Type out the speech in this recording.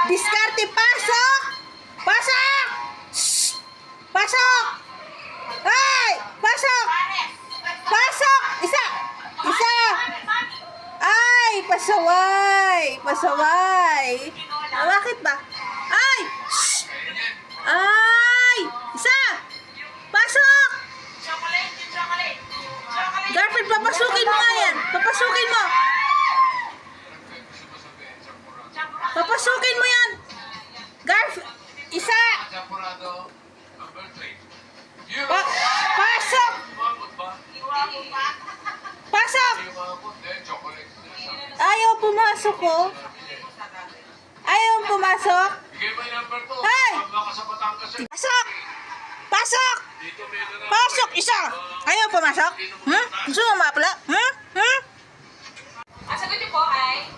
Diskarte, pasok! Pasok! Shh! Pasok! Ay! Pasok! Pasok! Isa! Isa! Ay! Pasaway! Pasaway! Ah, bakit ba? Ay! Shh! Ay! Isa! Pasok! Garfield, papasukin mo nga yan! Papasukin mo! Papasukin mo yan! Garfield! Isa! Pasok! Pasok! Ayaw pumasok ko. Ayaw pumasok. Hey! Pasok! Pasok! Pasok! Isa! Ayaw pumasok? Hmm? Gusto mo mapala? Hmm? Hmm? Ang sagot niyo po ay